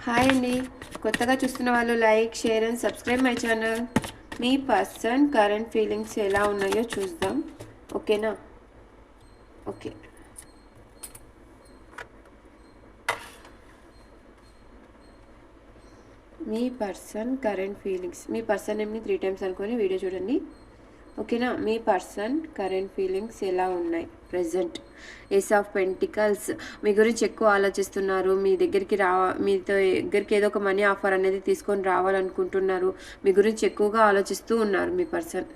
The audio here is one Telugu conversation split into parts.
హాయ్ అండి. కొత్తగా చూస్తున్న వాళ్ళు like, share and subscribe my channel. మీ పర్సన్ కరెంట్ ఫీలింగ్స్ ఎలా ఉన్నాయో చూద్దాం. ఓకేనా? ఓకే. మీ పర్సన్ కరెంట్ ఫీలింగ్స్. మీ పర్సన్ నేమ్ని 3 టైమ్స్ అనుకొని వీడియో చూడండి. ఓకేనా? మీ పర్సన్ కరెంట్ ఫీలింగ్స్ ఎలా ఉన్నాయి ప్రజెంట్? Ace of pentacles. మీ గురించి ఎక్కువ ఆలోచిస్తున్నారు. మీ దగ్గరికి మీతో దగ్గరికి ఏదో ఒక మనీ ఆఫర్ అనేది తీసుకొని రావాలనుకుంటున్నారు. మీ గురించి ఎక్కువగా ఆలోచిస్తూ ఉన్నారు మీ పర్సన్.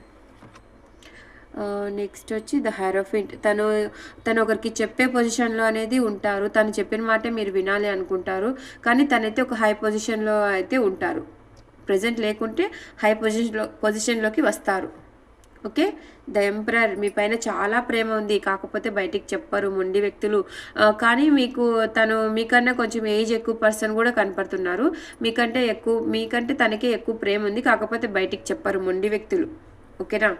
నెక్స్ట్ వచ్చి ద హెరోఫింట్. తను ఒకరికి చెప్పే పొజిషన్లో అనేది ఉంటారు. తను చెప్పిన మాటే మీరు వినాలి అనుకుంటారు. కానీ తనైతే ఒక హై పొజిషన్లో అయితే ఉంటారు. ప్రజెంట్ లేకుంటే హై పొజిషన్లోకి వస్తారు. ఓకే. The emperor. మీ పైన చాలా ప్రేమ ఉంది, కాకపోతే బయటికి చెప్పరు మొండి వ్యక్తులు. కానీ తను మీకన్నా కొంచెం ఏజ్ ఎక్కువ పర్సన్ కూడా కనపడుతున్నారు. మీకంటే తనకే ఎక్కువ ప్రేమ ఉంది, కాకపోతే బయటికి చెప్పరు మొండి వ్యక్తులు. ఓకేనా?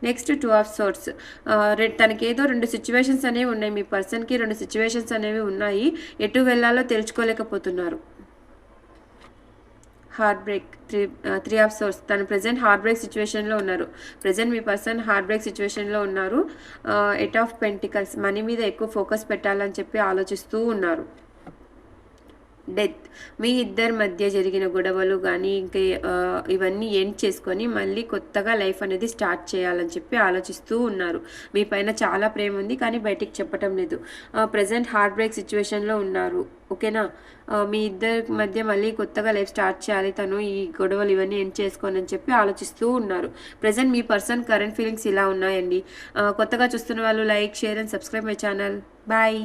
Next 2 of swords. తనకి ఏదో 2 సిచ్యువేషన్స్ అనేవి ఉన్నాయి. మీ పర్సన్కి 2 సిచ్యువేషన్స్ అనేవి ఉన్నాయి. ఎటు వెళ్ళాలో తెలుసుకోలేకపోతున్నారు. Heartbreak. 3 of swords. తను ప్రజెంట్ హార్ట్ బ్రేక్ సిచ్యువేషన్లో ఉన్నారు. ప్రజెంట్ మీ పర్సన్ హార్ట్ బ్రేక్ సిచ్యువేషన్లో ఉన్నారు. 8 ఆఫ్ పెంటికల్స్. మనీ మీద ఎక్కువ ఫోకస్ పెట్టాలని చెప్పి ఆలోచిస్తూ ఉన్నారు. డెత్. మీ ఇద్దరి మధ్య జరిగిన గొడవలు కానీ ఇంకా ఇవన్నీ ఎండ్ చేసుకొని మళ్ళీ కొత్తగా లైఫ్ అనేది స్టార్ట్ చేయాలని చెప్పి ఆలోచిస్తూ ఉన్నారు. మీ పైన చాలా ప్రేమ ఉంది, కానీ బయటికి చెప్పటం లేదు. ప్రజెంట్ హార్ట్ బ్రేక్ సిచ్యువేషన్లో ఉన్నారు. ఓకేనా? మీ ఇద్దరి మధ్య మళ్ళీ కొత్తగా లైఫ్ స్టార్ట్ చేయాలి, తను ఈ గొడవలు ఇవన్నీ ఎండ్ చేసుకోని అని చెప్పి ఆలోచిస్తూ ఉన్నారు. ప్రజెంట్ మీ పర్సన్ కరెంట్ ఫీలింగ్స్ ఇలా ఉన్నాయండి. కొత్తగా చూస్తున్న వాళ్ళు like, share and subscribe my channel. Bye.